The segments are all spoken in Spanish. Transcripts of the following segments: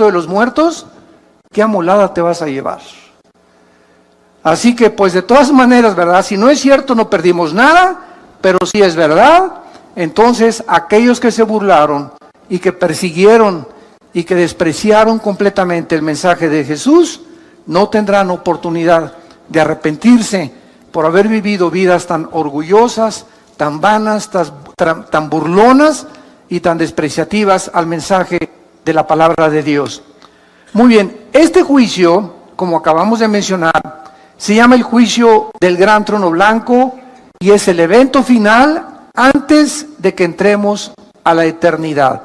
de los muertos, ¿qué amolada te vas a llevar? Así que pues de todas maneras, ¿verdad? Si no es cierto no perdimos nada, pero si es verdad, entonces aquellos que se burlaron y que persiguieron y que despreciaron completamente el mensaje de Jesús, no tendrán oportunidad de arrepentirse por haber vivido vidas tan orgullosas, tan vanas, tan burlonas y tan despreciativas al mensaje de la palabra de Dios. Muy bien, este juicio, como acabamos de mencionar, se llama el juicio del gran trono blanco y es el evento final antes de que entremos a la eternidad.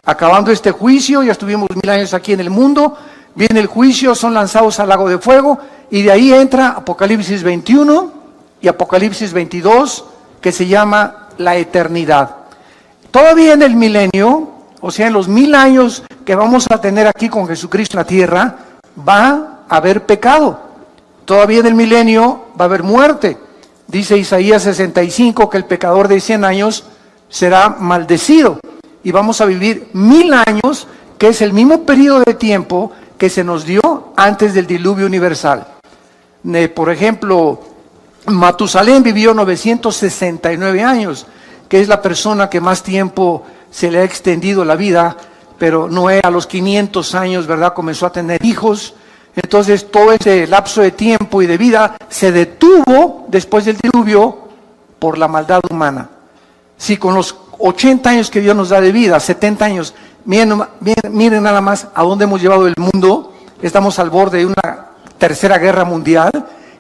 Acabando este juicio, ya estuvimos 1000 años aquí en el mundo, viene el juicio, son lanzados al lago de fuego y de ahí entra Apocalipsis 21 y Apocalipsis 22, que se llama la eternidad. Todavía en el milenio, o sea, en los 1000 años que vamos a tener aquí con Jesucristo en la tierra, va a haber pecado. Todavía en el milenio va a haber muerte. Dice Isaías 65 que el pecador de 100 años será maldecido. Y vamos a vivir 1000 años, que es el mismo periodo de tiempo que se nos dio antes del diluvio universal. Por ejemplo, Matusalén vivió 969 años, que es la persona que más tiempo se le ha extendido la vida, pero Noé a los 500 años, ¿verdad?, comenzó a tener hijos. Entonces todo ese lapso de tiempo y de vida se detuvo después del diluvio por la maldad humana. Si con los 80 años que Dios nos da de vida, 70 años, miren nada más a dónde hemos llevado el mundo, estamos al borde de una tercera guerra mundial.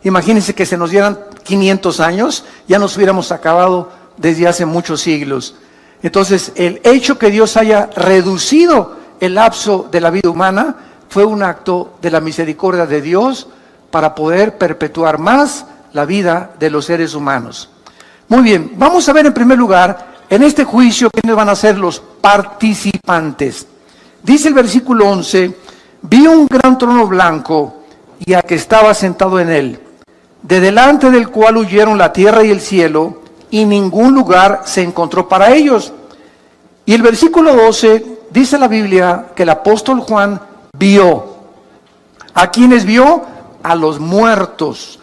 Imagínense que se nos dieran 500 años, ya nos hubiéramos acabado desde hace muchos siglos. Entonces el hecho que Dios haya reducido el lapso de la vida humana fue un acto de la misericordia de Dios para poder perpetuar más la vida de los seres humanos. Muy bien, vamos a ver en primer lugar, en este juicio, quiénes van a ser los participantes. Dice el versículo 11, vi un gran trono blanco y a que estaba sentado en él, de delante del cual huyeron la tierra y el cielo, y ningún lugar se encontró para ellos. Y el versículo 12, dice la Biblia que el apóstol Juan vio. ¿A quiénes vio? A los muertos,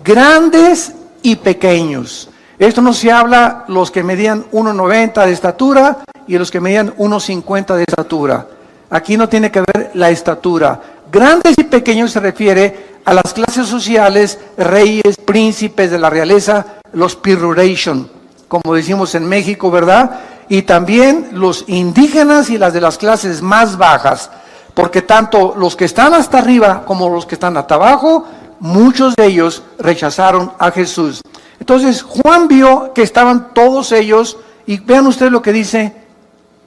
grandes y pequeños. Esto no se habla los que medían 1,90 de estatura y los que medían 1,50 de estatura. Aquí no tiene que ver la estatura. Grandes y pequeños se refiere a las clases sociales, reyes, príncipes de la realeza, los peroration, como decimos en México, ¿verdad? Y también los indígenas y las de las clases más bajas. Porque tanto los que están hasta arriba como los que están hasta abajo, muchos de ellos rechazaron a Jesús. Entonces Juan vio que estaban todos ellos, y vean ustedes lo que dice,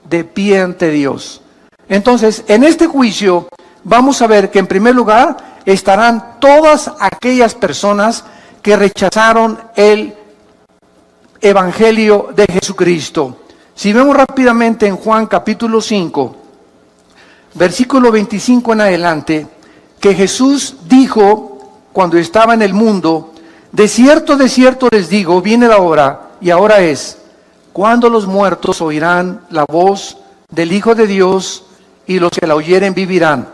de pie ante Dios. Entonces, en este juicio vamos a ver que en primer lugar estarán todas aquellas personas que rechazaron el Evangelio de Jesucristo. Si vemos rápidamente en Juan capítulo 5, versículo 25 en adelante, que Jesús dijo cuando estaba en el mundo, de cierto les digo, viene la hora, y ahora es, cuando los muertos oirán la voz del Hijo de Dios, y los que la oyeren vivirán.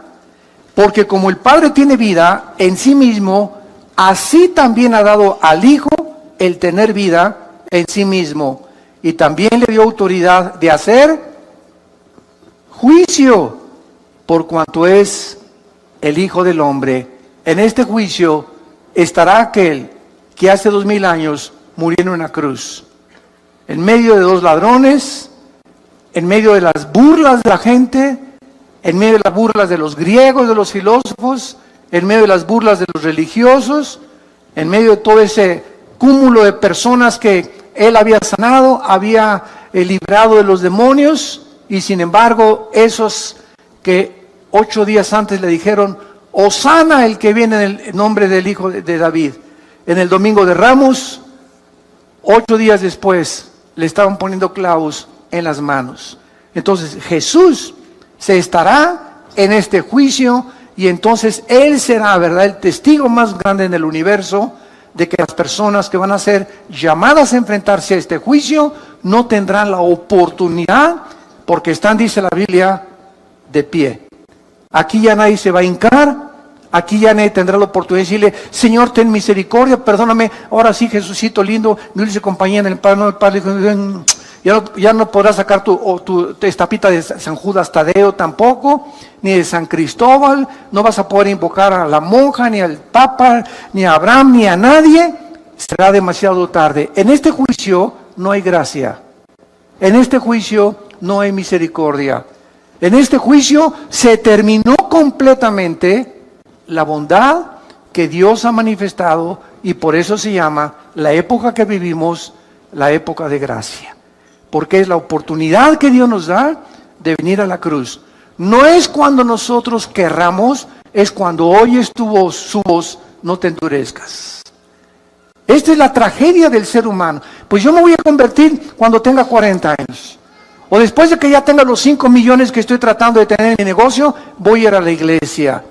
Porque como el Padre tiene vida en sí mismo, así también ha dado al Hijo el tener vida en sí mismo. Y también le dio autoridad de hacer juicio, por cuanto es el Hijo del Hombre. En este juicio estará aquel que hace 2000 años murió en una cruz, en medio de dos ladrones, en medio de las burlas de la gente, en medio de las burlas de los griegos, de los filósofos, en medio de las burlas de los religiosos, en medio de todo ese cúmulo de personas que él había sanado, había librado de los demonios, y sin embargo esos que 8 días antes le dijeron, Hosana el que viene en el nombre del Hijo de David, en el domingo de Ramos, 8 días después le estaban poniendo clavos en las manos. Entonces Jesús se estará en este juicio, y entonces Él será, ¿verdad?, el testigo más grande en el universo de que las personas que van a ser llamadas a enfrentarse a este juicio no tendrán la oportunidad, porque están, dice la Biblia, de pie. Aquí ya nadie se va a hincar. Aquí ya nadie tendrá la oportunidad de decirle, Señor, ten misericordia, perdóname. Ahora sí, Jesucito lindo, mi dulce compañía en el Padre. No, el Padre dijo, ya no podrás sacar tu estapita de San Judas Tadeo tampoco, ni de San Cristóbal. No vas a poder invocar a la monja, ni al Papa, ni a Abraham, ni a nadie. Será demasiado tarde. En este juicio no hay gracia. En este juicio no hay misericordia. En este juicio se terminó completamente la bondad que Dios ha manifestado, y por eso se llama la época que vivimos, la época de gracia. Porque es la oportunidad que Dios nos da de venir a la cruz. No es cuando nosotros querramos, es cuando oyes su voz, no te endurezcas. Esta es la tragedia del ser humano. Pues yo me voy a convertir cuando tenga 40 años. O después de que ya tenga los 5 millones que estoy tratando de tener en mi negocio, voy a ir a la iglesia.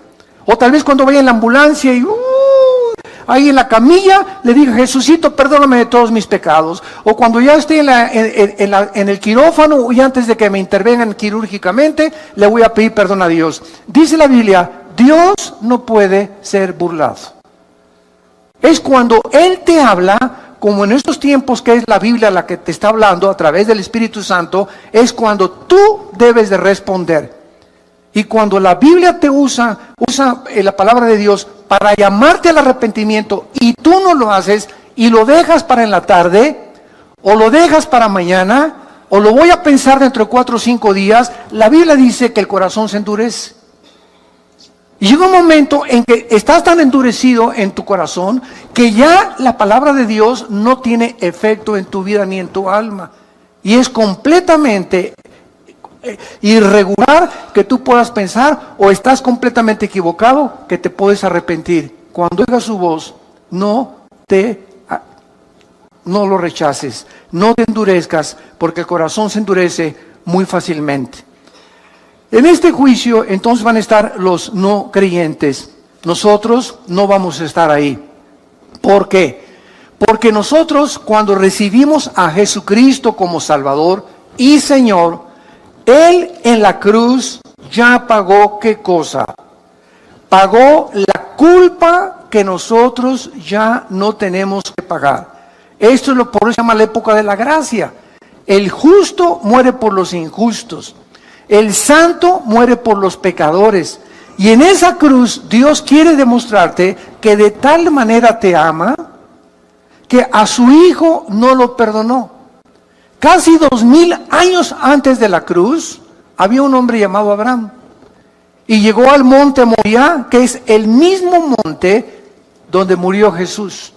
O tal vez cuando vaya en la ambulancia y ahí en la camilla le diga, Jesucito, perdóname de todos mis pecados. O cuando ya esté en el quirófano y antes de que me intervengan quirúrgicamente, le voy a pedir perdón a Dios. Dice la Biblia, Dios no puede ser burlado. Es cuando Él te habla, como en estos tiempos que es la Biblia la que te está hablando a través del Espíritu Santo, es cuando tú debes de responder. Y cuando la Biblia te usa la palabra de Dios para llamarte al arrepentimiento y tú no lo haces y lo dejas para en la tarde, o lo dejas para mañana, o lo voy a pensar dentro de 4 o 5 días, la Biblia dice que el corazón se endurece. Y llega un momento en que estás tan endurecido en tu corazón que ya la palabra de Dios no tiene efecto en tu vida ni en tu alma. Y es completamente irregular que tú puedas pensar, o estás completamente equivocado que te puedes arrepentir. Cuando oigas su voz, no lo rechaces, no te endurezcas, porque el corazón se endurece muy fácilmente. En este juicio entonces van a estar los no creyentes. Nosotros no vamos a estar ahí. ¿Por qué? Porque nosotros, cuando recibimos a Jesucristo como Salvador y Señor, Él en la cruz ya pagó, ¿qué cosa? Pagó la culpa que nosotros ya no tenemos que pagar. Esto es por eso se llama la época de la gracia. El justo muere por los injustos. El santo muere por los pecadores. Y en esa cruz Dios quiere demostrarte que de tal manera te ama que a su hijo no lo perdonó. Casi 2000 años antes de la cruz había un hombre llamado Abraham. Y llegó al monte Moriah, que es el mismo monte donde murió Jesús.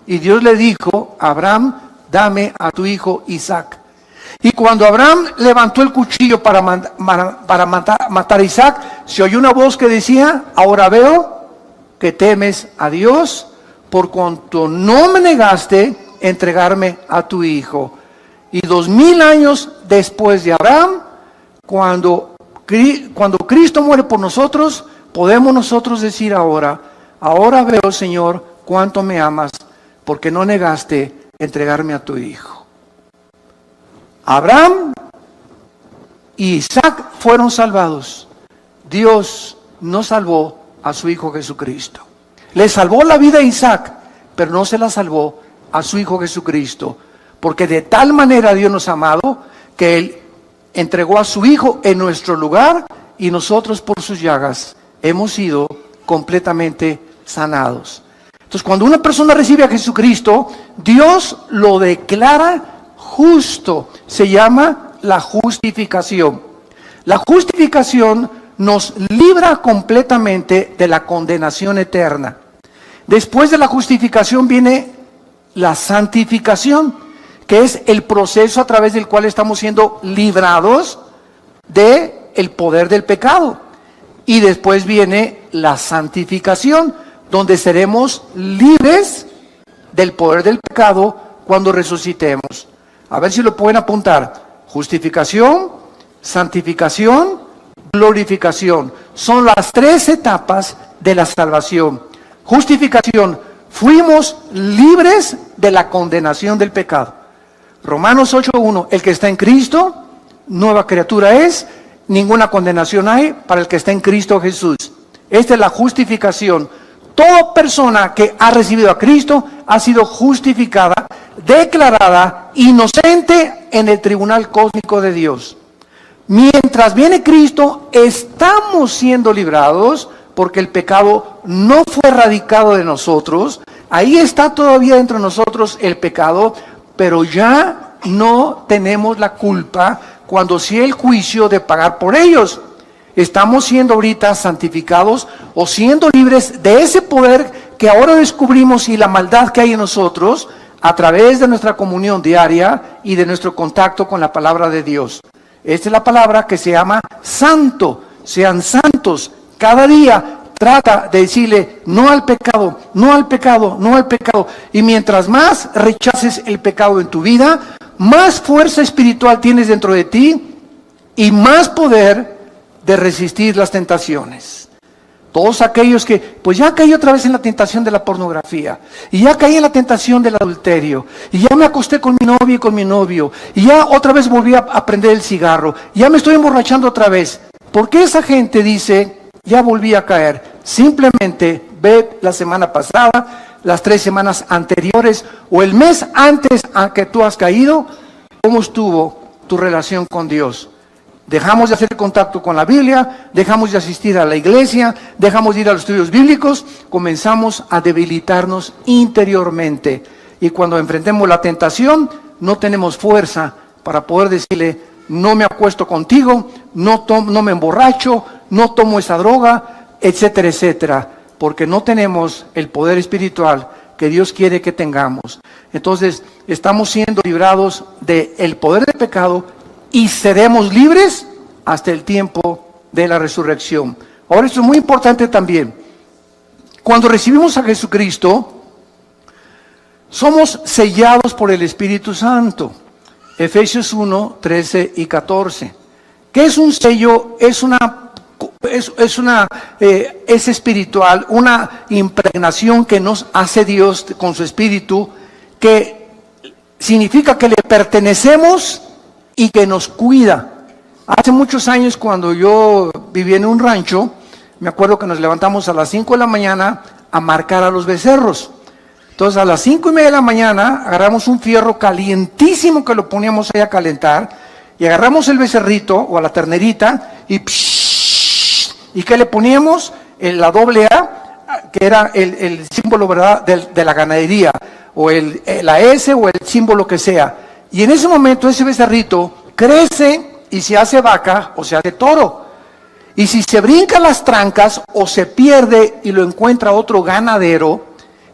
Y Dios le dijo, Abraham, dame a tu hijo Isaac. Y cuando Abraham levantó el cuchillo para matar a Isaac, se oyó una voz que decía, ahora veo que temes a Dios, por cuanto no me negaste entregarme a tu hijo. Y 2000 años después de Abraham, cuando Cristo muere por nosotros, podemos nosotros decir ahora veo, Señor, cuánto me amas, porque no negaste entregarme a tu hijo. Abraham y Isaac fueron salvados. Dios no salvó a su hijo Jesucristo. Le salvó la vida a Isaac, pero no se la salvó a su hijo Jesucristo. Porque de tal manera Dios nos ha amado que Él entregó a su hijo en nuestro lugar, y nosotros por sus llagas hemos sido completamente sanados. Entonces, cuando una persona recibe a Jesucristo, Dios lo declara justo. Se llama la justificación. La justificación nos libra completamente de la condenación eterna. Después de la justificación viene la santificación, que es el proceso a través del cual estamos siendo librados del poder del pecado. Y después viene la santificación, donde seremos libres del poder del pecado cuando resucitemos. A ver si lo pueden apuntar. Justificación, santificación, glorificación. Son las 3 etapas de la salvación. Justificación, fuimos libres de la condenación del pecado. Romanos 8:1, el que está en Cristo, nueva criatura es, ninguna condenación hay para el que está en Cristo Jesús. Esta es la justificación. Toda persona que ha recibido a Cristo ha sido justificada, declarada inocente en el tribunal cósmico de Dios. Mientras viene Cristo, estamos siendo librados porque el pecado no fue erradicado de nosotros. Ahí está todavía dentro de nosotros el pecado, pero ya no tenemos la culpa cuando sea el juicio de pagar por ellos. Estamos siendo ahorita santificados o siendo libres de ese poder que ahora descubrimos y la maldad que hay en nosotros a través de nuestra comunión diaria y de nuestro contacto con la palabra de Dios. Esta es la palabra que se llama santo. Sean santos. Cada día trata de decirle no al pecado, no al pecado, no al pecado. Y mientras más rechaces el pecado en tu vida, más fuerza espiritual tienes dentro de ti y más poder de resistir las tentaciones. Todos aquellos que, pues ya caí otra vez en la tentación de la pornografía, y ya caí en la tentación del adulterio, y ya me acosté con mi novia y con mi novio, y ya otra vez volví a prender el cigarro, y ya me estoy emborrachando otra vez. ¿Por qué esa gente dice, ya volví a caer? Simplemente ve la semana pasada, las 3 semanas anteriores, o el mes antes a que tú has caído, cómo estuvo tu relación con Dios. Dejamos de hacer contacto con la Biblia, dejamos de asistir a la iglesia, dejamos de ir a los estudios bíblicos, comenzamos a debilitarnos interiormente. Y cuando enfrentemos la tentación, no tenemos fuerza para poder decirle, no me acuesto contigo, no me emborracho, no tomo esa droga, etcétera, etcétera, porque no tenemos el poder espiritual que Dios quiere que tengamos. Entonces, estamos siendo librados del poder del pecado y seremos libres hasta el tiempo de la resurrección. Ahora, esto es muy importante también. Cuando recibimos a Jesucristo, somos sellados por el Espíritu Santo. Efesios 1, 13 y 14. ¿Qué es un sello? Es espiritual, una impregnación que nos hace Dios con su Espíritu, que significa que le pertenecemos y que nos cuida. Hace muchos años, cuando yo vivía en un rancho, me acuerdo que nos levantamos a las 5 de la mañana a marcar a los becerros. Entonces, a las 5:30 de la mañana, agarramos un fierro calientísimo que lo poníamos ahí a calentar, y agarramos el becerrito o a la ternerita, y ¿qué le poníamos? La doble A, que era el símbolo, ¿verdad?, de la ganadería, o la S o el símbolo que sea. Y en ese momento ese becerrito crece y se hace vaca o se hace toro. Y si se brinca las trancas o se pierde y lo encuentra otro ganadero,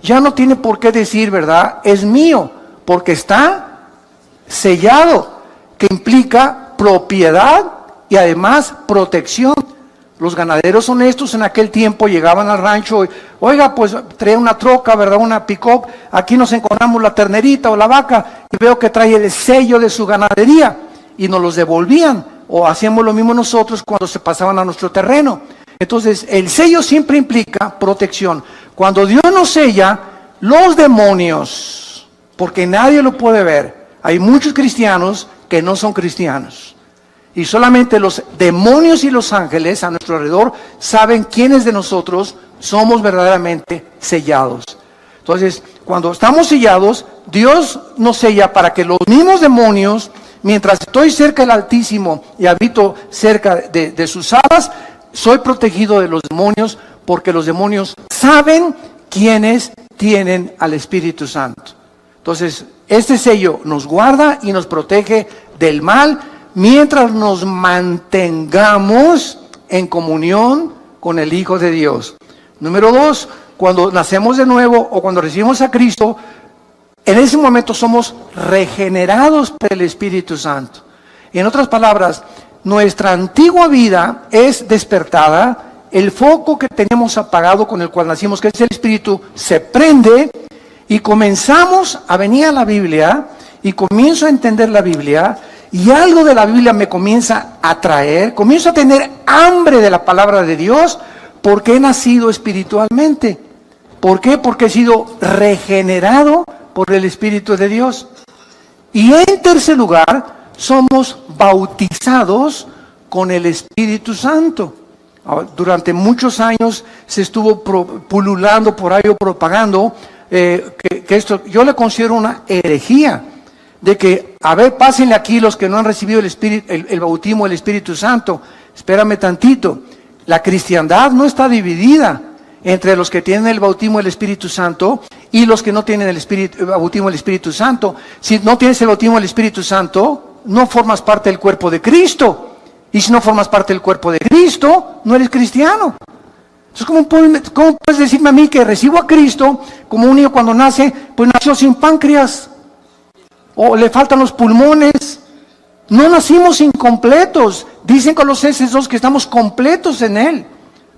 ya no tiene por qué decir, ¿verdad?, es mío, porque está sellado, que implica propiedad y además protección. Los ganaderos honestos en aquel tiempo llegaban al rancho y, oiga, pues trae una troca, ¿verdad?, una pick-up, aquí nos encontramos la ternerita o la vaca, y veo que trae el sello de su ganadería, y nos los devolvían, o hacíamos lo mismo nosotros cuando se pasaban a nuestro terreno. Entonces, el sello siempre implica protección. Cuando Dios nos sella, los demonios, porque nadie lo puede ver, hay muchos cristianos que no son cristianos. Y solamente los demonios y los ángeles a nuestro alrededor saben quiénes de nosotros somos verdaderamente sellados. Entonces, cuando estamos sellados, Dios nos sella para que los mismos demonios, mientras estoy cerca del Altísimo y habito cerca de sus alas, soy protegido de los demonios, porque los demonios saben quiénes tienen al Espíritu Santo. Entonces, este sello nos guarda y nos protege del mal, mientras nos mantengamos en comunión con el Hijo de Dios. Número 2, cuando nacemos de nuevo o cuando recibimos a Cristo, en ese momento somos regenerados por el Espíritu Santo. En otras palabras, nuestra antigua vida es despertada, el foco que tenemos apagado con el cual nacimos, que es el Espíritu, se prende y comenzamos a venir a la Biblia y comienzo a entender la Biblia. Y algo de la Biblia me comienza a atraer, comienzo a tener hambre de la palabra de Dios, porque he nacido espiritualmente. ¿Por qué? Porque he sido regenerado por el Espíritu de Dios. Y en tercer lugar, somos bautizados con el Espíritu Santo. Durante muchos años se estuvo pululando por ahí o propagando que esto yo le considero una herejía, de que, a ver, pásenle aquí los que no han recibido el bautismo del Espíritu Santo. Espérame tantito, la cristiandad no está dividida entre los que tienen el bautismo del Espíritu Santo y los que no tienen el bautismo del Espíritu Santo. Si no tienes el bautismo del Espíritu Santo, no formas parte del cuerpo de Cristo. Y si no formas parte del cuerpo de Cristo, no eres cristiano. Entonces, ¿cómo puedes decirme a mí que recibo a Cristo como un niño cuando nace, pues nació sin páncreas? O le faltan los pulmones. No nacimos incompletos. Dicen Colosenses 2 que estamos completos en Él.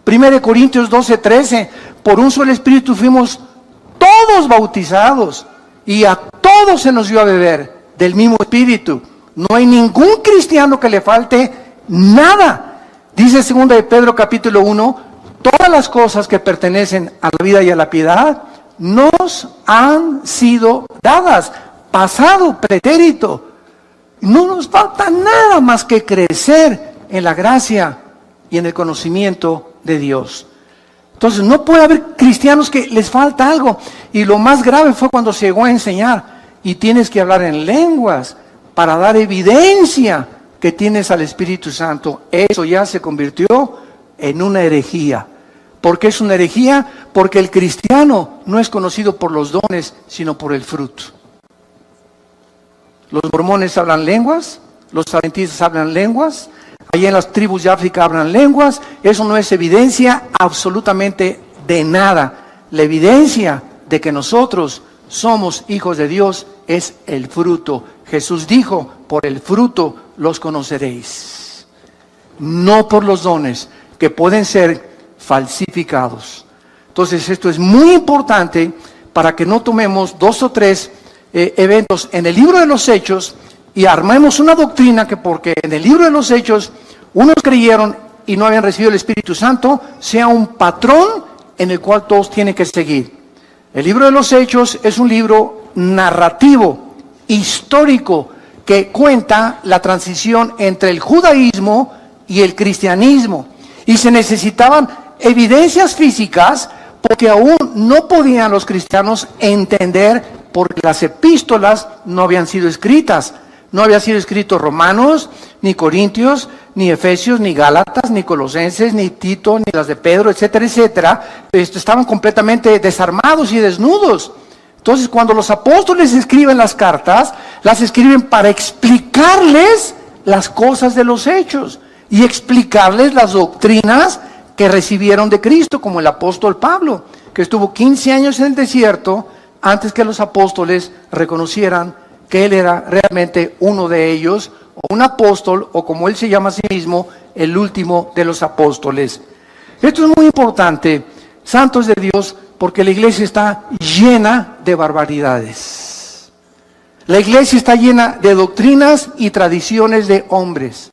1 Corintios 12:13, por un solo Espíritu fuimos todos bautizados y a todos se nos dio a beber del mismo Espíritu. No hay ningún cristiano que le falte nada. Dice 2 de Pedro capítulo 1, todas las cosas que pertenecen a la vida y a la piedad nos han sido dadas, pasado, pretérito. No nos falta nada más que crecer en la gracia y en el conocimiento de Dios. Entonces no puede haber cristianos que les falta algo. Y lo más grave fue cuando se llegó a enseñar y tienes que hablar en lenguas para dar evidencia que tienes al Espíritu Santo. Eso ya se convirtió en una herejía. ¿Por qué es una herejía? Porque el cristiano no es conocido por los dones, sino por el fruto. Los mormones hablan lenguas, los adventistas hablan lenguas, allá en las tribus de África hablan lenguas. Eso no es evidencia absolutamente de nada. La evidencia de que nosotros somos hijos de Dios es el fruto. Jesús dijo, por el fruto los conoceréis. No por los dones que pueden ser falsificados. Entonces esto es muy importante para que no tomemos 2 o 3 eventos en el libro de los Hechos y armemos una doctrina que porque en el libro de los Hechos unos creyeron y no habían recibido el Espíritu Santo, sea un patrón en el cual todos tienen que seguir. El libro de los Hechos es un libro narrativo, histórico, que cuenta la transición entre el judaísmo y el cristianismo. Y se necesitaban evidencias físicas porque aún no podían los cristianos entender porque las epístolas no habían sido escritas. No había sido escrito Romanos, ni Corintios, ni Efesios, ni Gálatas, ni Colosenses, ni Tito, ni las de Pedro, etcétera, etcétera. Estaban completamente desarmados y desnudos. Entonces, cuando los apóstoles escriben las cartas, las escriben para explicarles las cosas de los hechos y explicarles las doctrinas que recibieron de Cristo, como el apóstol Pablo, que estuvo 15 años en el desierto antes que los apóstoles reconocieran que él era realmente uno de ellos, o un apóstol, o como él se llama a sí mismo, el último de los apóstoles. Esto es muy importante, santos de Dios, porque la iglesia está llena de barbaridades. La iglesia está llena de doctrinas y tradiciones de hombres.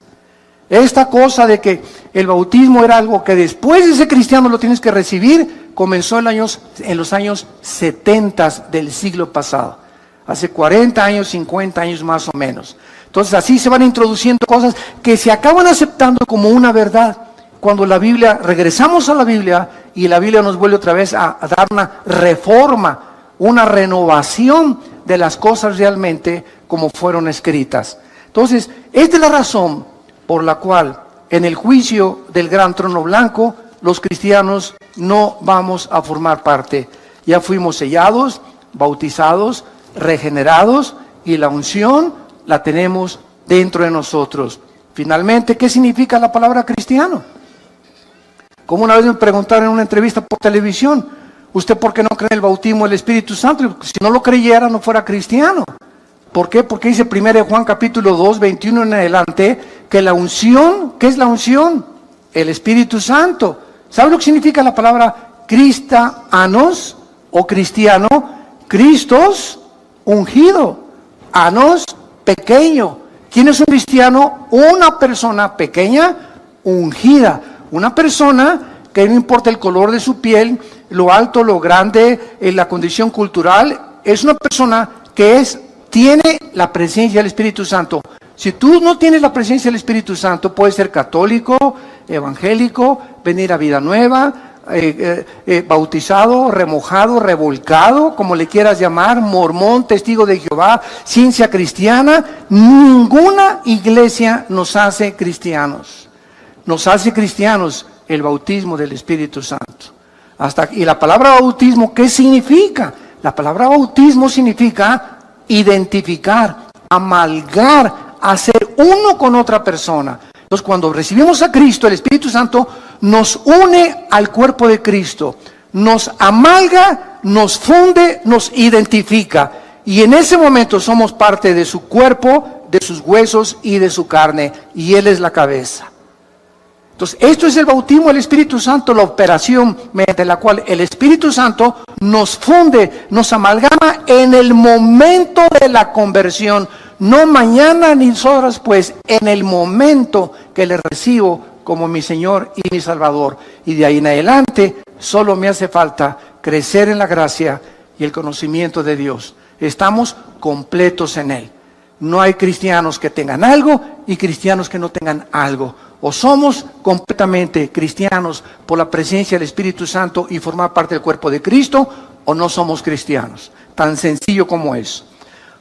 Esta cosa de que el bautismo era algo que después de ese cristiano lo tienes que recibir, comenzó en los años 70 del siglo pasado. Hace 40 años, 50 años más o menos. Entonces así se van introduciendo cosas que se acaban aceptando como una verdad. Cuando la Biblia, regresamos a la Biblia y la Biblia nos vuelve otra vez a dar una reforma, una renovación de las cosas realmente como fueron escritas. Entonces, esta es la razón por la cual en el juicio del gran trono blanco los cristianos no vamos a formar parte. Ya fuimos sellados, bautizados, regenerados y la unción la tenemos dentro de nosotros. Finalmente, ¿qué significa la palabra cristiano? Como una vez me preguntaron en una entrevista por televisión, ¿usted por qué no cree en el bautismo del Espíritu Santo? Si no lo creyera, no fuera cristiano. ¿Por qué? Porque dice 1 Juan capítulo 2, 21 en adelante, que la unción, ¿qué es la unción? El Espíritu Santo. ¿Sabe lo que significa la palabra cristianos o cristiano? Cristos, ungido. Anos, pequeño. ¿Quién es un cristiano? Una persona pequeña, ungida. Una persona que no importa el color de su piel, lo alto, lo grande, la condición cultural, es una persona que tiene la presencia del Espíritu Santo. Si tú no tienes la presencia del Espíritu Santo, puedes ser católico, evangélico, venir a Vida Nueva, bautizado, remojado, revolcado, como le quieras llamar, mormón, testigo de Jehová, ciencia cristiana. Ninguna iglesia nos hace cristianos. Nos hace cristianos el bautismo del Espíritu Santo. Y la palabra bautismo, ¿qué significa? La palabra bautismo significa identificar, amalgar, hacer uno con otra persona. Entonces, cuando recibimos a Cristo, el Espíritu Santo nos une al cuerpo de Cristo, nos amalga, nos funde, nos identifica. Y en ese momento somos parte de su cuerpo, de sus huesos y de su carne. Y Él es la cabeza. Entonces, esto es el bautismo del Espíritu Santo, la operación mediante la cual el Espíritu Santo nos funde, nos amalgama en el momento de la conversión. No mañana ni horas después, en el momento que le recibo como mi Señor y mi Salvador. Y de ahí en adelante, solo me hace falta crecer en la gracia y el conocimiento de Dios. Estamos completos en Él. No hay cristianos que tengan algo y cristianos que no tengan algo. O somos completamente cristianos por la presencia del Espíritu Santo y formar parte del cuerpo de Cristo, o no somos cristianos. Tan sencillo como es.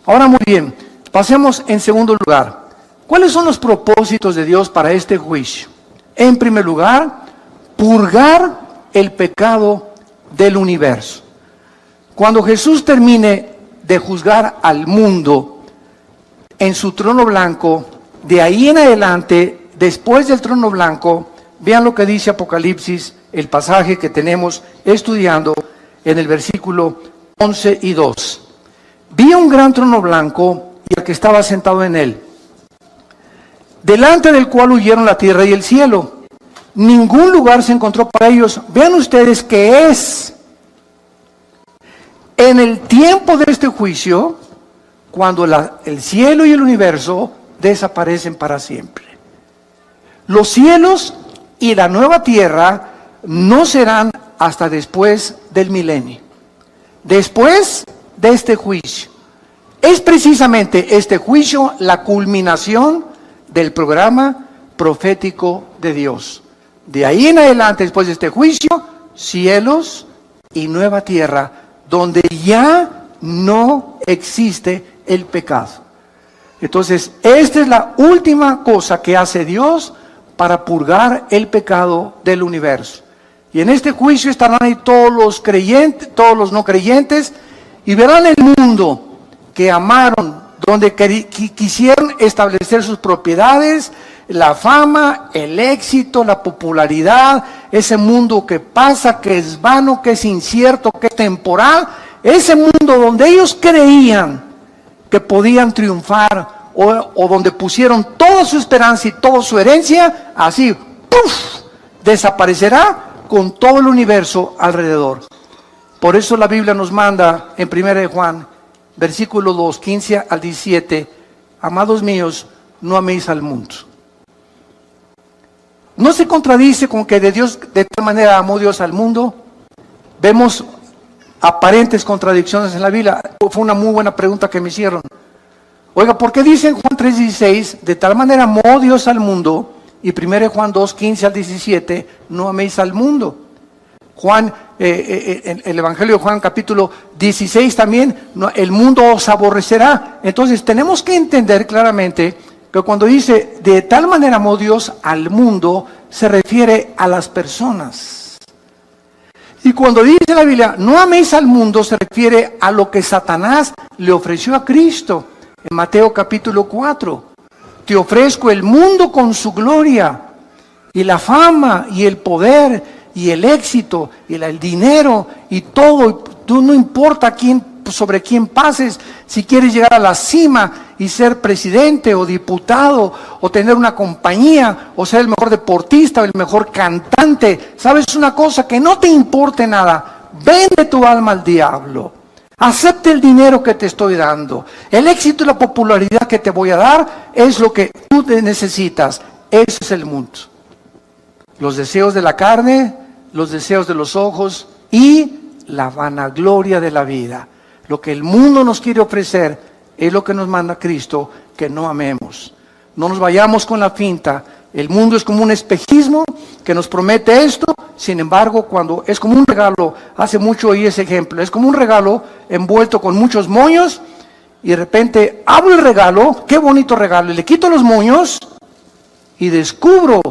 Ahora, muy bien, pasemos en segundo lugar. ¿Cuáles son los propósitos de Dios para este juicio? En primer lugar, purgar el pecado del universo. Cuando Jesús termine de juzgar al mundo en su trono blanco, de ahí en adelante, después del trono blanco, vean lo que dice Apocalipsis, el pasaje que tenemos estudiando en el versículo 11 y 2. Vi un gran trono blanco y al que estaba sentado en él, delante del cual huyeron la tierra y el cielo. Ningún lugar se encontró para ellos. Vean ustedes que es en el tiempo de este juicio, cuando el cielo y el universo desaparecen para siempre. Los cielos y la nueva tierra no serán hasta después del milenio, después de este juicio. Es precisamente este juicio la culminación del programa profético de Dios. De ahí en adelante, después de este juicio, cielos y nueva tierra, donde ya no existe el pecado. Entonces, esta es la última cosa que hace Dios para purgar el pecado del universo. Y en este juicio estarán ahí todos los creyentes, todos los no creyentes, y verán el mundo que amaron, donde quisieron establecer sus propiedades, la fama, el éxito, la popularidad, ese mundo que pasa, que es vano, que es incierto, que es temporal, ese mundo donde ellos creían que podían triunfar, o donde pusieron toda su esperanza y toda su herencia, así, ¡puf!, desaparecerá con todo el universo alrededor. Por eso la Biblia nos manda en 1 de Juan, versículo 2, 15 al 17, amados míos, no améis al mundo. ¿No se contradice con que de tal manera amó Dios al mundo? Vemos aparentes contradicciones en la Biblia. Fue una muy buena pregunta que me hicieron. Oiga, ¿por qué dice en Juan 3:16, de tal manera amó Dios al mundo? Y 1 Juan 2, 15 al 17, no améis al mundo. Juan, el Evangelio de Juan capítulo 16 también, el mundo os aborrecerá. Entonces tenemos que entender claramente que cuando dice, de tal manera amó Dios al mundo, se refiere a las personas. Y cuando dice la Biblia, no améis al mundo, se refiere a lo que Satanás le ofreció a Cristo. En Mateo capítulo 4, te ofrezco el mundo con su gloria, y la fama, y el poder, y el éxito, y el dinero, y todo. Tú no importa sobre quién pases, si quieres llegar a la cima y ser presidente o diputado, o tener una compañía, o ser el mejor deportista, o el mejor cantante. ¿Sabes una cosa? Que no te importe nada. Vende tu alma al diablo. Acepte el dinero que te estoy dando. El éxito y la popularidad que te voy a dar es lo que tú necesitas. Eso es el mundo. Los deseos de la carne, los deseos de los ojos y la vanagloria de la vida. Lo que el mundo nos quiere ofrecer es lo que nos manda Cristo, que no amemos. No nos vayamos con la finta. El mundo es como un espejismo que nos promete esto. Sin embargo, cuando es como un regalo, hace mucho oí ese ejemplo, es como un regalo envuelto con muchos moños, y de repente abro el regalo, qué bonito regalo, y le quito los moños y descubro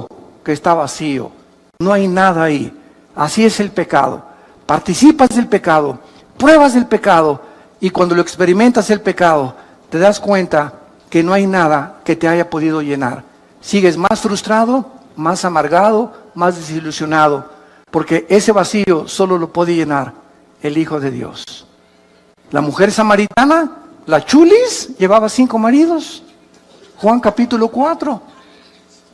que está vacío. No hay nada ahí. Así es el pecado. Participas del pecado, pruebas del pecado, y cuando lo experimentas el pecado, te das cuenta que no hay nada que te haya podido llenar. Sigues más frustrado, más amargado, más desilusionado, porque ese vacío solo lo puede llenar el Hijo de Dios. La mujer samaritana, la chulis, llevaba 5 maridos. Juan capítulo 4.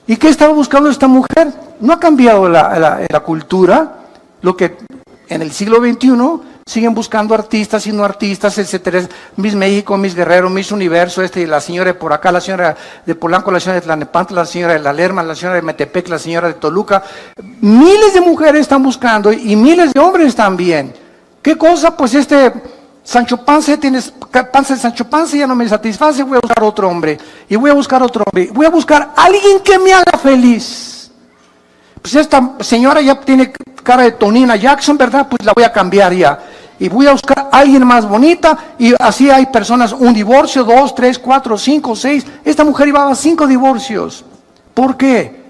¿Y qué estaba buscando esta mujer? No ha cambiado la cultura, lo que en el siglo XXI siguen buscando artistas y no artistas, etcétera. Miss México, Miss Guerrero, Miss Universo, la señora de por acá, la señora de Polanco, la señora de Tlalnepantla, la señora de La Lerma, la señora de Metepec, la señora de Toluca. Miles de mujeres están buscando y miles de hombres también. ¿Qué cosa? Pues Sancho Panza, tienes panza de Sancho Panza, ya no me satisface, voy a buscar otro hombre. Y voy a buscar otro hombre. Voy a buscar a alguien que me haga feliz. Pues esta señora ya tiene cara de Tonina Jackson, ¿verdad? Pues la voy a cambiar ya. Y voy a buscar a alguien más bonita, y así hay personas, un divorcio, 2, 3, 4, 5, 6. Esta mujer llevaba 5 divorcios. ¿Por qué?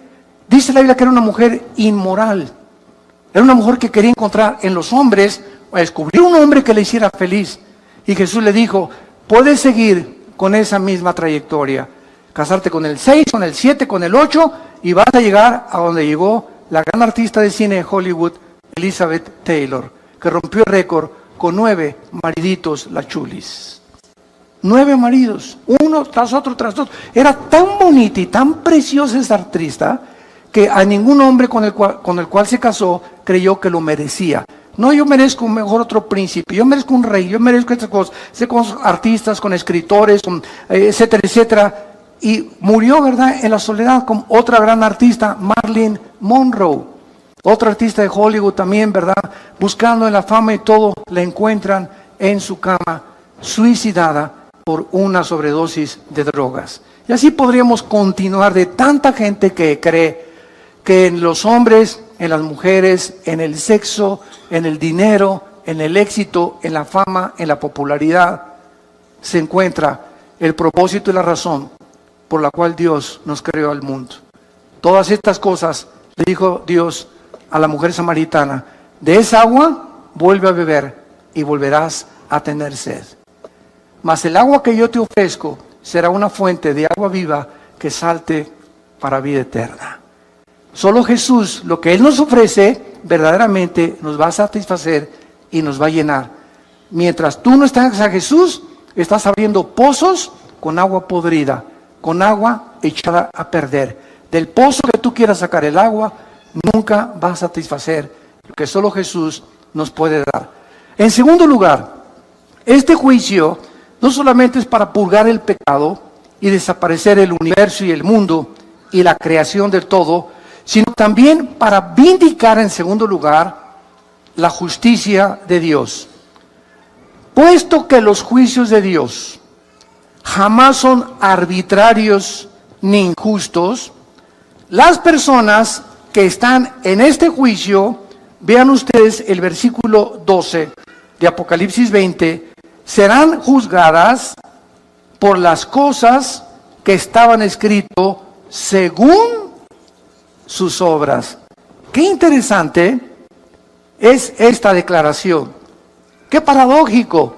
Dice la Biblia que era una mujer inmoral. Era una mujer que quería encontrar en los hombres, a descubrir un hombre que le hiciera feliz. Y Jesús le dijo, puedes seguir con esa misma trayectoria. Casarte con el 6, con el 7, con el 8, y vas a llegar a donde llegó la gran artista de cine de Hollywood, Elizabeth Taylor, que rompió el récord con 9 mariditos, la chulis. 9 maridos, uno tras otro, tras otro. Era tan bonita y tan preciosa esa artista que a ningún hombre con el cual se casó creyó que lo merecía. No, yo merezco mejor otro príncipe, yo merezco un rey, yo merezco estas cosas. Sé con artistas, con escritores, etcétera, etcétera. Y murió, ¿verdad?, en la soledad con otra gran artista, Marilyn Monroe. Otra artista de Hollywood también, ¿verdad? Buscando en la fama y todo, la encuentran en su cama, suicidada por una sobredosis de drogas. Y así podríamos continuar de tanta gente que cree que en los hombres, en las mujeres, en el sexo, en el dinero, en el éxito, en la fama, en la popularidad, se encuentra el propósito y la razón por la cual Dios nos creó al mundo. Todas estas cosas le dijo Dios a la mujer samaritana: de esa agua vuelve a beber y volverás a tener sed. Mas el agua que yo te ofrezco será una fuente de agua viva que salte para vida eterna. Solo Jesús, lo que Él nos ofrece, verdaderamente nos va a satisfacer y nos va a llenar. Mientras tú no estás a Jesús, estás abriendo pozos con agua podrida, con agua echada a perder. Del pozo que tú quieras sacar el agua, nunca va a satisfacer lo que solo Jesús nos puede dar. En segundo lugar, este juicio no solamente es para purgar el pecado y desaparecer el universo y el mundo y la creación del todo, sino también para vindicar, en segundo lugar, la justicia de Dios. Puesto que los juicios de Dios jamás son arbitrarios ni injustos, las personas que están en este juicio, vean ustedes el versículo 12 de Apocalipsis 20, serán juzgadas por las cosas que estaban escritas según sus obras. Qué interesante es esta declaración. Qué paradójico.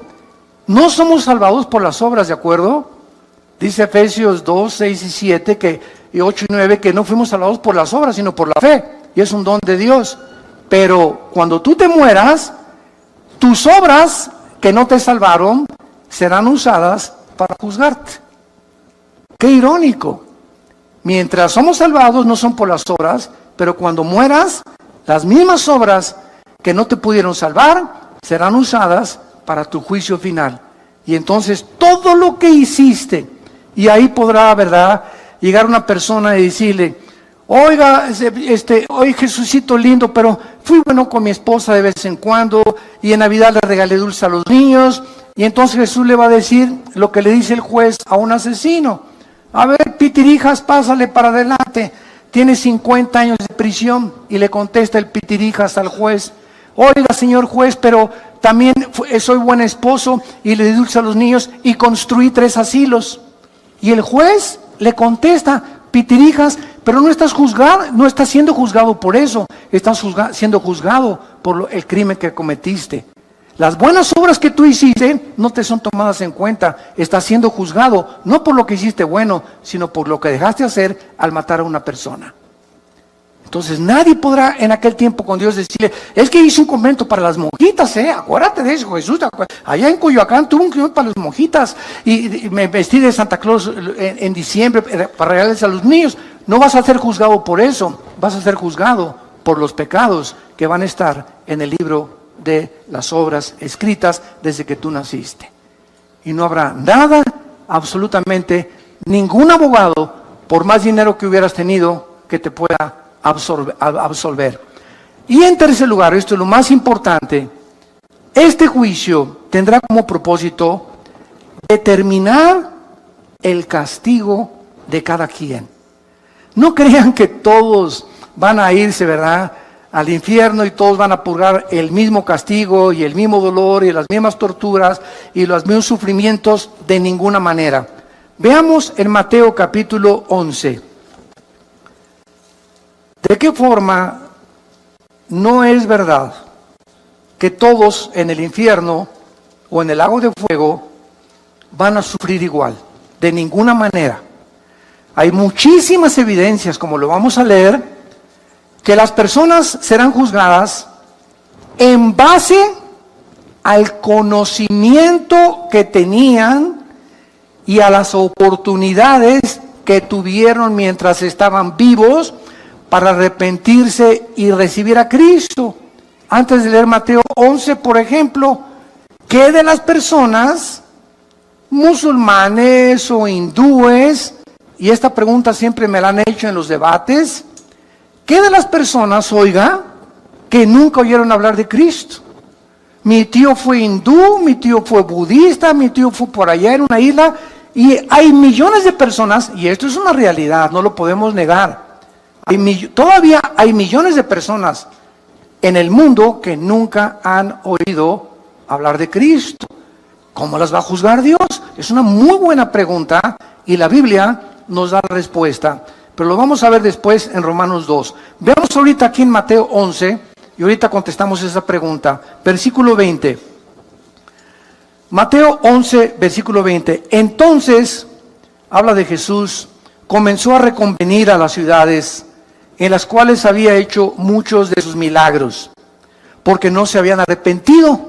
No somos salvados por las obras, ¿de acuerdo? Dice Efesios 2, 6 y 7, y 8 y 9, que no fuimos salvados por las obras, sino por la fe. Y es un don de Dios. Pero cuando tú te mueras, tus obras que no te salvaron serán usadas para juzgarte. Qué irónico. Mientras somos salvados no son por las obras, pero cuando mueras, las mismas obras que no te pudieron salvar serán usadas para tu juicio final. Y entonces todo lo que hiciste, y ahí podrá, ¿verdad?, llegar una persona y decirle: oiga, oye, Jesucito lindo, pero fui bueno con mi esposa de vez en cuando, y en Navidad le regalé dulce a los niños. Y entonces Jesús le va a decir lo que le dice el juez a un asesino: A ver, Pitirijas, pásale para adelante. Tiene 50 años de prisión. Y le contesta el Pitirijas al juez: oiga, señor juez, pero también soy buen esposo y le di dulce a los niños y construí 3 asilos. Y el juez le contesta: Pitirijas, pero no estás juzgado, no estás siendo juzgado por eso, estás siendo juzgado por el crimen que cometiste. Las buenas obras que tú hiciste no te son tomadas en cuenta, estás siendo juzgado no por lo que hiciste bueno, sino por lo que dejaste hacer al matar a una persona. Entonces nadie podrá en aquel tiempo con Dios decirle: es que hice un convento para las monjitas, acuérdate de eso, Jesús, allá en Coyoacán tuve un convento para las monjitas y me vestí de Santa Claus en diciembre para regalarles a los niños. No vas a ser juzgado por eso, vas a ser juzgado por los pecados que van a estar en el libro de las obras escritas desde que tú naciste. Y no habrá nada, absolutamente ningún abogado, por más dinero que hubieras tenido, que te pueda absolver. Y en tercer lugar, esto es lo más importante, este juicio tendrá como propósito determinar el castigo de cada quien. No crean que todos van a irse, ¿verdad?, al infierno y todos van a purgar el mismo castigo y el mismo dolor y las mismas torturas y los mismos sufrimientos, de ninguna manera. Veamos en Mateo capítulo 11. ¿De qué forma no es verdad que todos en el infierno o en el lago de fuego van a sufrir igual? De ninguna manera. Hay muchísimas evidencias, como lo vamos a leer, que las personas serán juzgadas en base al conocimiento que tenían y a las oportunidades que tuvieron mientras estaban vivos para arrepentirse y recibir a Cristo. Antes de leer Mateo 11, por ejemplo, ¿qué de las personas musulmanes o hindúes? Y esta pregunta siempre me la han hecho en los debates. ¿Qué de las personas, oiga, que nunca oyeron hablar de Cristo? Mi tío fue hindú, mi tío fue budista, mi tío fue por allá en una isla, y hay millones de personas, y esto es una realidad, no lo podemos negar. Todavía hay millones de personas en el mundo que nunca han oído hablar de Cristo. ¿Cómo las va a juzgar Dios? Es una muy buena pregunta, y la Biblia nos da la respuesta. Pero lo vamos a ver después en Romanos 2. Veamos ahorita aquí en Mateo 11, y ahorita contestamos esa pregunta. Versículo 20. Mateo 11, versículo 20. Entonces, habla de Jesús, comenzó a reconvenir a las ciudades en las cuales había hecho muchos de sus milagros, porque no se habían arrepentido,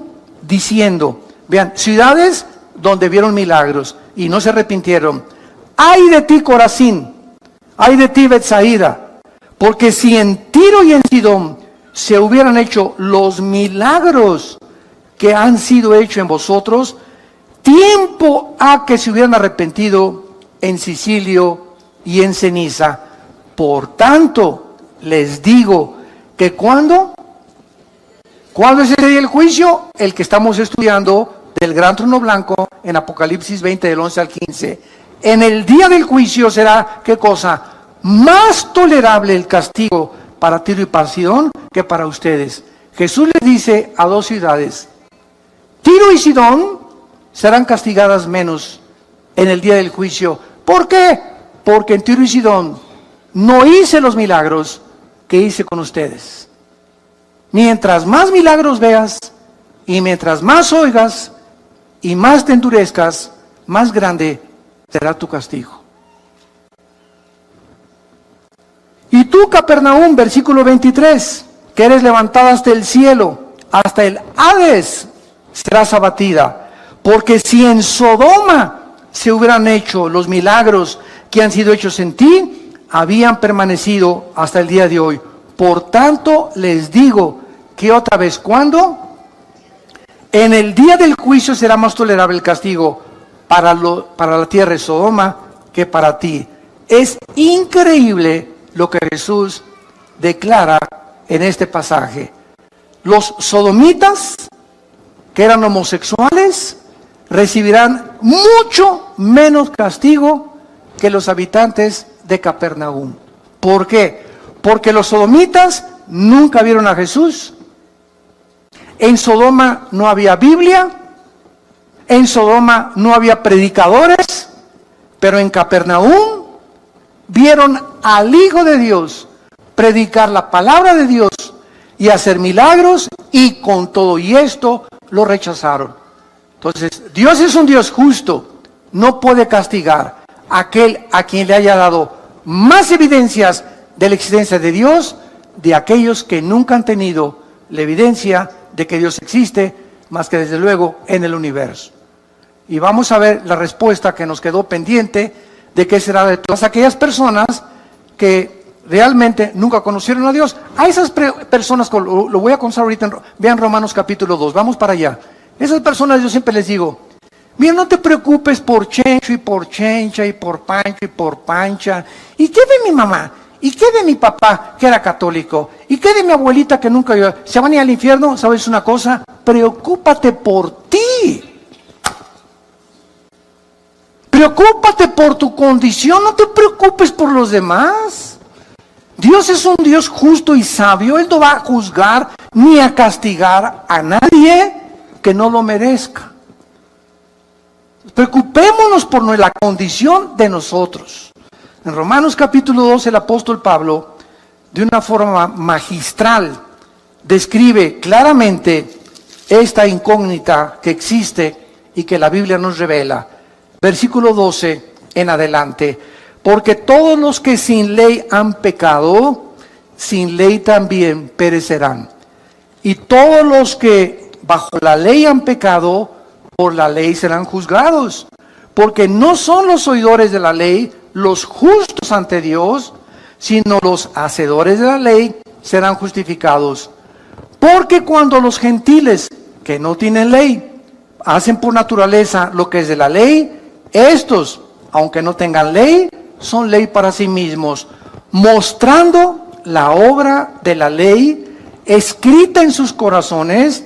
diciendo, vean, ciudades donde vieron milagros y no se arrepintieron. ¡Ay de ti, Corazín! ¡Ay de ti, Betsaida! Porque si en Tiro y en Sidón se hubieran hecho los milagros que han sido hechos en vosotros, tiempo ha que se hubieran arrepentido en Sicilio y en ceniza. Por tanto, les digo que ¿cuándo es ese día del juicio? El que estamos estudiando del gran trono blanco en Apocalipsis 20, del 11 al 15. En el día del juicio será, ¿qué cosa? Más tolerable el castigo para Tiro y para Sidón que para ustedes. Jesús les dice a 2 ciudades, Tiro y Sidón serán castigadas menos en el día del juicio. ¿Por qué? Porque en Tiro y Sidón no hice los milagros que hice con ustedes. Mientras más milagros veas y mientras más oigas y más te endurezcas, más grande será tu castigo. Y tú, Capernaum, versículo 23, que eres levantada hasta el cielo, hasta el Hades serás abatida. Porque si en Sodoma se hubieran hecho los milagros que han sido hechos en ti, habían permanecido hasta el día de hoy. Por tanto, les digo que otra vez, ¿cuándo? En el día del juicio será más tolerable el castigo para la tierra de Sodoma que para ti. Es increíble lo que Jesús declara en este pasaje. Los sodomitas, que eran homosexuales, recibirán mucho menos castigo que los habitantes de Capernaum. ¿Por qué? Porque los sodomitas nunca vieron a Jesús. En Sodoma no había Biblia. En Sodoma no había predicadores. Pero en Capernaum vieron al Hijo de Dios predicar la palabra de Dios y hacer milagros, y con todo y esto lo rechazaron. Entonces, Dios es un Dios justo, no puede castigar a aquel a quien le haya dado más evidencias de la existencia de Dios, de aquellos que nunca han tenido la evidencia de que Dios existe, más que desde luego en el universo. Y vamos a ver la respuesta que nos quedó pendiente de qué será de todas aquellas personas que realmente nunca conocieron a Dios. A esas personas, lo voy a contar ahorita, vean Romanos capítulo 2, vamos para allá. Esas personas yo siempre les digo, mira, no te preocupes por Chencho y por Chencha y por Pancho y por Pancha. ¿Y qué de mi mamá? ¿Y qué de mi papá que era católico? ¿Y qué de mi abuelita que nunca yo? ¿Se van a ir al infierno? ¿Sabes una cosa? Preocúpate por ti. Preocúpate por tu condición, no te preocupes por los demás. Dios es un Dios justo y sabio. Él no va a juzgar ni a castigar a nadie que no lo merezca. Preocupémonos por la condición de nosotros. En Romanos capítulo 2 el apóstol Pablo, de una forma magistral, describe claramente esta incógnita que existe y que la Biblia nos revela. Versículo 12 en adelante. Porque todos los que sin ley han pecado, sin ley también perecerán. Y todos los que bajo la ley han pecado, por la ley serán juzgados. Porque no son los oidores de la ley los justos ante Dios, sino los hacedores de la ley serán justificados. Porque cuando los gentiles que no tienen ley hacen por naturaleza lo que es de la ley, estos, aunque no tengan ley, son ley para sí mismos, mostrando la obra de la ley escrita en sus corazones,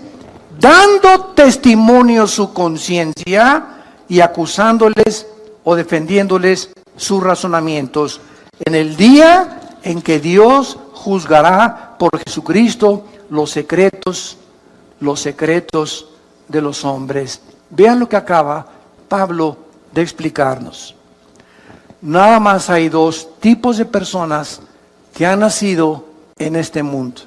dando testimonio su conciencia y acusándoles o defendiéndoles sus razonamientos, en el día en que Dios juzgará por Jesucristo los secretos de los hombres. Vean lo que acaba Pablo de explicarnos. Nada más hay dos tipos de personas que han nacido en este mundo.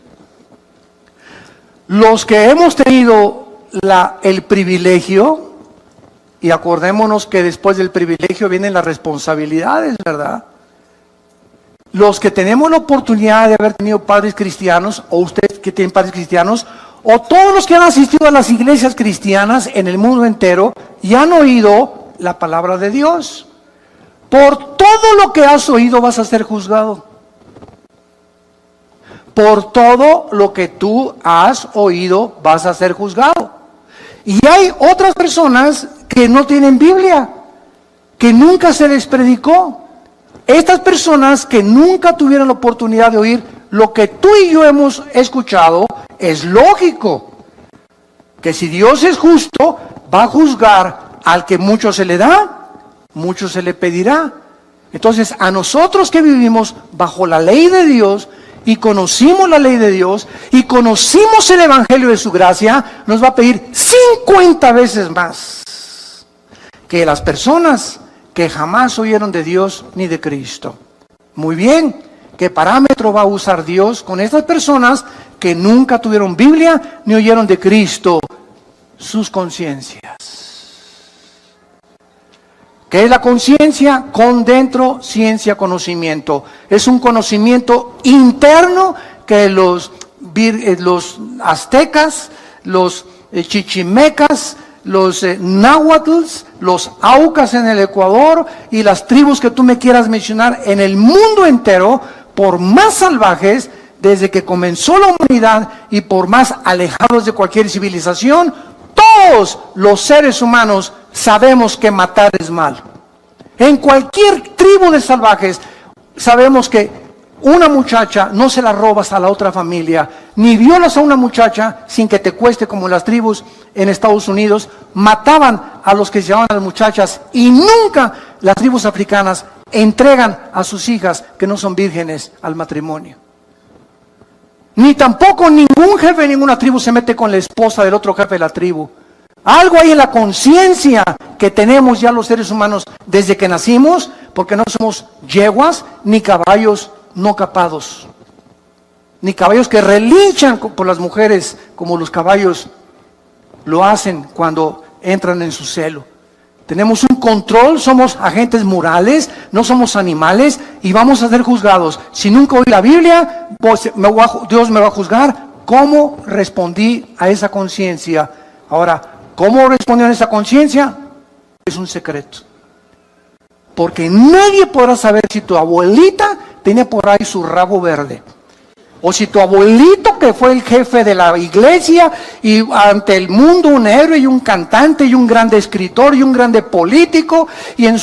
Los que hemos tenido el privilegio, y acordémonos que después del privilegio vienen las responsabilidades, ¿verdad? Los que tenemos la oportunidad de haber tenido padres cristianos, o ustedes que tienen padres cristianos, o todos los que han asistido a las iglesias cristianas en el mundo entero y han oído la palabra de Dios. Por todo lo que has oído vas a ser juzgado. Por todo lo que tú has oído vas a ser juzgado. Y hay otras personas que no tienen Biblia, que nunca se les predicó. Estas personas que nunca tuvieron la oportunidad de oír lo que tú y yo hemos escuchado, es lógico que si Dios es justo, va a juzgar al que mucho se le da, mucho se le pedirá. Entonces, a nosotros que vivimos bajo la ley de Dios y conocimos la ley de Dios y conocimos el evangelio de su gracia, nos va a pedir 50 veces más que las personas que jamás oyeron de Dios ni de Cristo. Muy bien, ¿qué parámetro va a usar Dios con estas personas que nunca tuvieron Biblia ni oyeron de Cristo? Sus conciencias. ¿Qué es la conciencia? Con dentro, ciencia, conocimiento. Es un conocimiento interno que los aztecas, los chichimecas, los náhuatls, los aucas en el Ecuador y las tribus que tú me quieras mencionar en el mundo entero, por más salvajes desde que comenzó la humanidad y por más alejados de cualquier civilización, todos los seres humanos sabemos que matar es mal. En cualquier tribu de salvajes sabemos que una muchacha no se la robas a la otra familia, ni violas a una muchacha sin que te cueste, como las tribus en Estados Unidos mataban a los que se llamaban las muchachas, y nunca las tribus africanas entregan a sus hijas que no son vírgenes al matrimonio. Ni tampoco ningún jefe de ninguna tribu se mete con la esposa del otro jefe de la tribu. Algo hay en la conciencia que tenemos ya los seres humanos desde que nacimos, porque no somos yeguas ni caballos no capados, ni caballos que relinchan por las mujeres como los caballos lo hacen cuando entran en su celo. Tenemos un control, somos agentes morales, no somos animales y vamos a ser juzgados. Si nunca oí la Biblia, pues Dios me va a juzgar. ¿Cómo respondí a esa conciencia? Ahora, ¿cómo respondió a esa conciencia? Es un secreto. Porque nadie podrá saber si tu abuelita tenía por ahí su rabo verde. O si tu abuelito, que fue el jefe de la iglesia y ante el mundo un héroe y un cantante y un grande escritor y un grande político, y a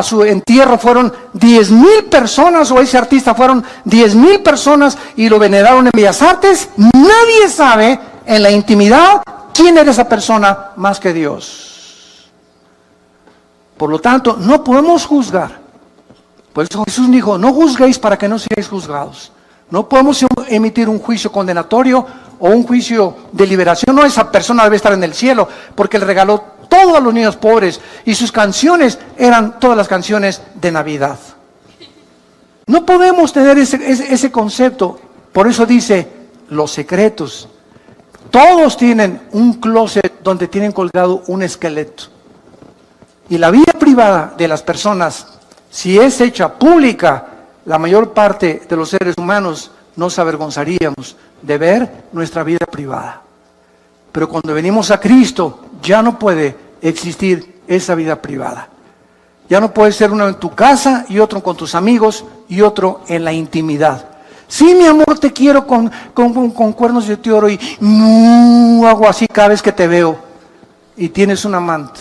su entierro fueron 10,000 personas, o ese artista fueron 10,000 personas y lo veneraron en Bellas Artes, nadie sabe en la intimidad quién era esa persona más que Dios. Por lo tanto, no podemos juzgar. Por eso Jesús dijo, no juzguéis para que no seáis juzgados. No podemos emitir un juicio condenatorio o un juicio de liberación. No, esa persona debe estar en el cielo porque le regaló todo a los niños pobres y sus canciones eran todas las canciones de Navidad. No podemos tener ese concepto. Por eso dice, los secretos. Todos tienen un closet donde tienen colgado un esqueleto. Y la vida privada de las personas, si es hecha pública, la mayor parte de los seres humanos nos avergonzaríamos de ver nuestra vida privada. Pero cuando venimos a Cristo, ya no puede existir esa vida privada. Ya no puede ser uno en tu casa y otro con tus amigos y otro en la intimidad. Sí, mi amor, te quiero con cuernos de oro y hago así cada vez que te veo. Y tienes un amante.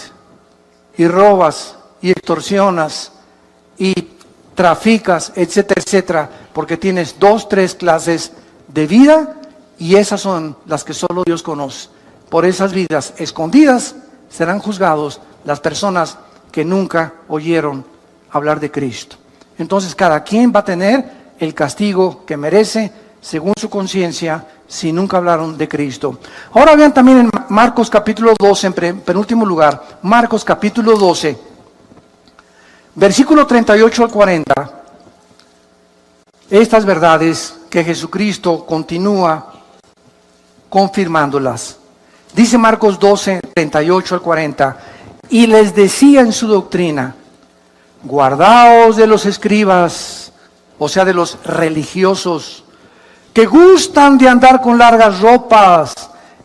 Y robas y extorsionas y traficas, etcétera, etcétera, porque tienes 2, 3 clases de vida y esas son las que solo Dios conoce. Por esas vidas escondidas serán juzgados las personas que nunca oyeron hablar de Cristo. Entonces cada quien va a tener el castigo que merece según su conciencia si nunca hablaron de Cristo. Ahora vean también en Marcos capítulo 12, en penúltimo lugar, Marcos capítulo 12. Versículo 38 al 40, estas verdades que Jesucristo continúa confirmándolas. Dice Marcos 12, 38 al 40, y les decía en su doctrina, guardaos de los escribas, o sea de los religiosos, que gustan de andar con largas ropas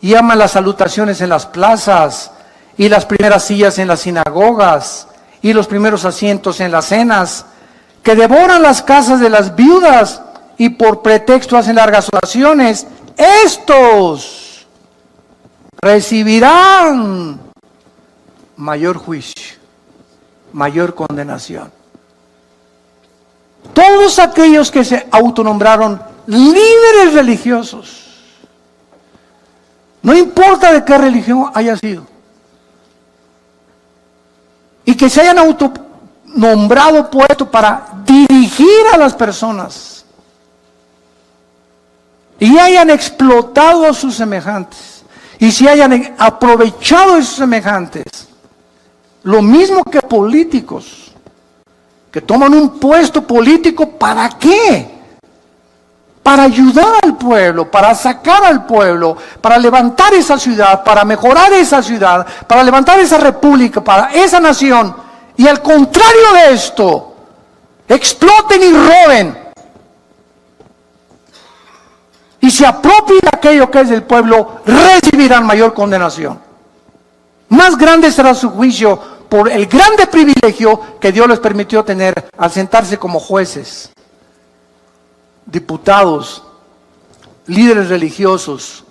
y aman las salutaciones en las plazas y las primeras sillas en las sinagogas y los primeros asientos en las cenas, que devoran las casas de las viudas y por pretexto hacen largas oraciones. Estos recibirán mayor juicio, mayor condenación. Todos aquellos que se autonombraron líderes religiosos, no importa de qué religión haya sido, y que se hayan autonombrado puesto para dirigir a las personas y hayan explotado a sus semejantes y se hayan aprovechado de sus semejantes, lo mismo que políticos que toman un puesto político, ¿para qué? Para ayudar al pueblo, para sacar al pueblo, para levantar esa ciudad, para mejorar esa ciudad, para levantar esa república, para esa nación. Y al contrario de esto, exploten y roben. Y se apropien de aquello que es del pueblo, recibirán mayor condenación. Más grande será su juicio por el grande privilegio que Dios les permitió tener al sentarse como jueces, diputados, líderes religiosos,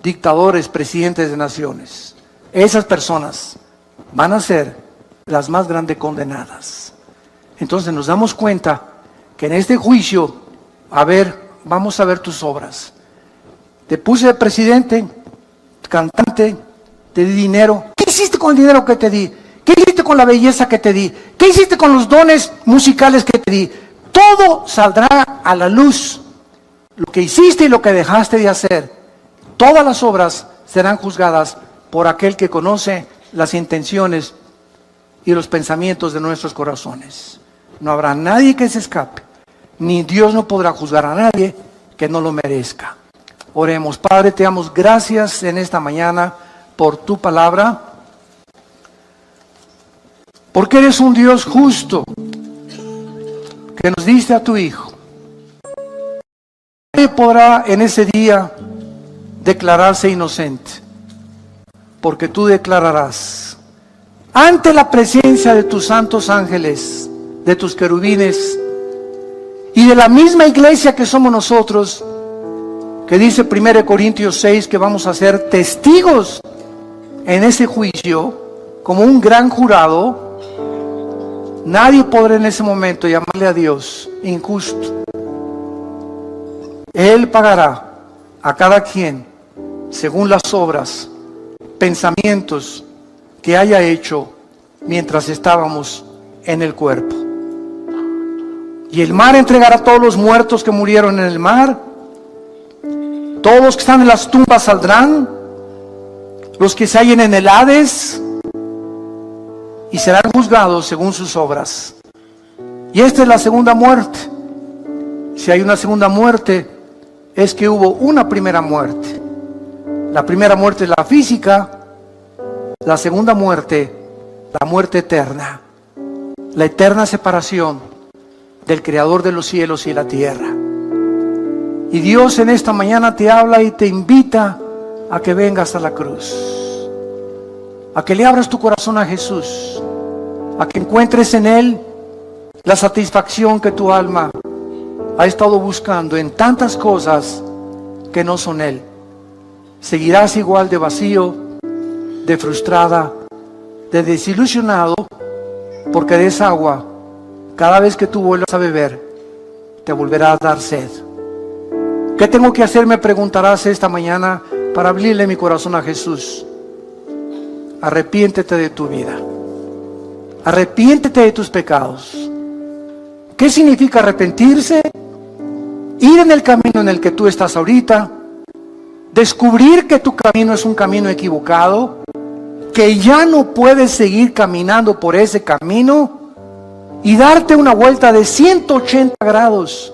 dictadores, presidentes de naciones. Esas personas van a ser las más grandes condenadas. Entonces nos damos cuenta que en este juicio, vamos a ver tus obras. Te puse de presidente, cantante, te di dinero. ¿Qué hiciste con el dinero que te di? ¿Qué hiciste con la belleza que te di? ¿Qué hiciste con los dones musicales que te di? Todo saldrá a la luz. Lo que hiciste y lo que dejaste de hacer. Todas las obras serán juzgadas por aquel que conoce las intenciones y los pensamientos de nuestros corazones. No habrá nadie que se escape, ni Dios no podrá juzgar a nadie que no lo merezca. Oremos. Padre, te damos gracias en esta mañana por tu palabra, porque eres un Dios justo, que nos diste a tu Hijo. Nadie podrá en ese día declararse inocente, porque tú declararás ante la presencia de tus santos ángeles, de tus querubines y de la misma iglesia que somos nosotros, que dice 1 Corintios 6 que vamos a ser testigos en ese juicio como un gran jurado. Nadie podrá en ese momento llamarle a Dios injusto. Él pagará a cada quien según las obras, pensamientos que haya hecho mientras estábamos en el cuerpo. Y el mar entregará a todos los muertos que murieron en el mar. Todos los que están en las tumbas saldrán, los que se hallen en el Hades, y serán juzgados según sus obras. Y esta es la segunda muerte. Si hay una segunda muerte, es que hubo una primera muerte. La primera muerte es la física, la segunda muerte, la muerte eterna, la eterna separación del Creador de los cielos y la tierra. Y Dios en esta mañana te habla y te invita a que vengas a la cruz, a que le abras tu corazón a Jesús, a que encuentres en Él la satisfacción que tu alma ha estado buscando en tantas cosas que no son Él. Seguirás igual de vacío, de frustrada, de desilusionado, porque de esa agua, cada vez que tú vuelvas a beber, te volverá a dar sed. ¿Qué tengo que hacer? Me preguntarás esta mañana para abrirle mi corazón a Jesús. Arrepiéntete de tu vida. Arrepiéntete de tus pecados. ¿Qué significa arrepentirse? Ir en el camino en el que tú estás ahorita, descubrir que tu camino es un camino equivocado, que ya no puedes seguir caminando por ese camino y darte una vuelta de 180 grados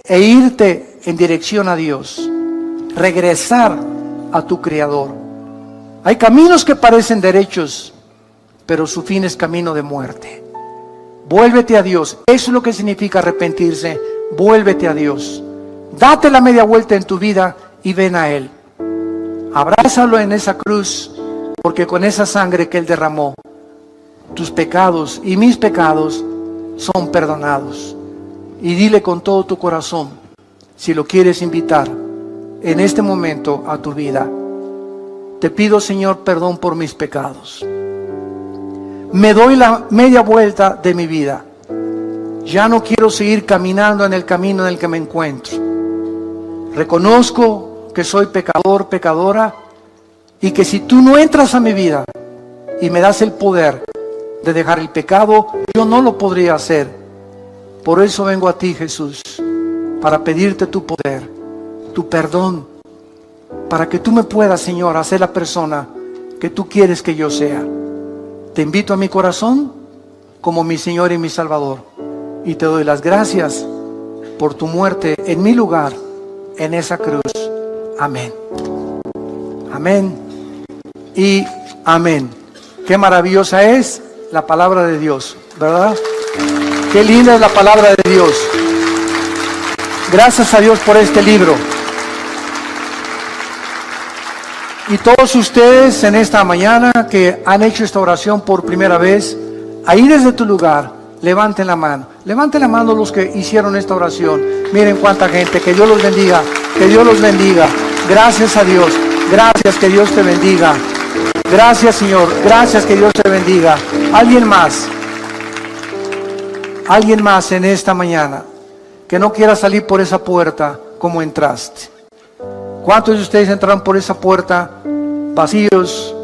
e irte en dirección a Dios, regresar a tu Creador. Hay caminos que parecen derechos, pero su fin es camino de muerte. Vuélvete a Dios. Eso es lo que significa arrepentirse. Vuélvete a Dios. Date la media vuelta en tu vida y ven a Él. Abrázalo en esa cruz, porque con esa sangre que Él derramó, tus pecados y mis pecados son perdonados. Y dile con todo tu corazón, si lo quieres invitar en este momento a tu vida: te pido, Señor, perdón por mis pecados. Me doy la media vuelta de mi vida. Ya no quiero seguir caminando en el camino en el que me encuentro. Reconozco que soy pecador, pecadora, y que si tú no entras a mi vida y me das el poder de dejar el pecado, yo no lo podría hacer. Por eso vengo a ti, Jesús, para pedirte tu poder, tu perdón, para que tú me puedas, Señor, hacer la persona que tú quieres que yo sea. Te invito a mi corazón como mi Señor y mi Salvador, y te doy las gracias por tu muerte en mi lugar, en esa cruz. Amén. Amén y amén. Qué maravillosa es la palabra de Dios, ¿verdad? Qué linda es la palabra de Dios. Gracias a Dios por este libro. Y todos ustedes en esta mañana que han hecho esta oración por primera vez, ahí desde tu lugar, levanten la mano. Levanten la mano los que hicieron esta oración. Miren cuánta gente. Que Dios los bendiga. Que Dios los bendiga. Gracias a Dios. Gracias, que Dios te bendiga. Gracias, Señor. Gracias, que Dios te bendiga. ¿Alguien más? ¿Alguien más en esta mañana que no quiera salir por esa puerta como entraste? ¿Cuántos de ustedes entraron por esa puerta vacíos,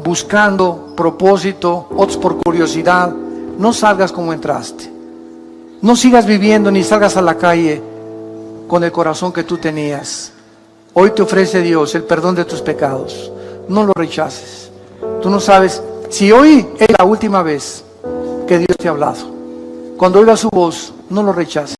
buscando propósito, otros por curiosidad, no salgas como entraste. No sigas viviendo ni salgas a la calle con el corazón que tú tenías. Hoy te ofrece Dios el perdón de tus pecados. No lo rechaces. Tú no sabes si hoy es la última vez que Dios te ha hablado. Cuando oigas su voz, no lo rechaces.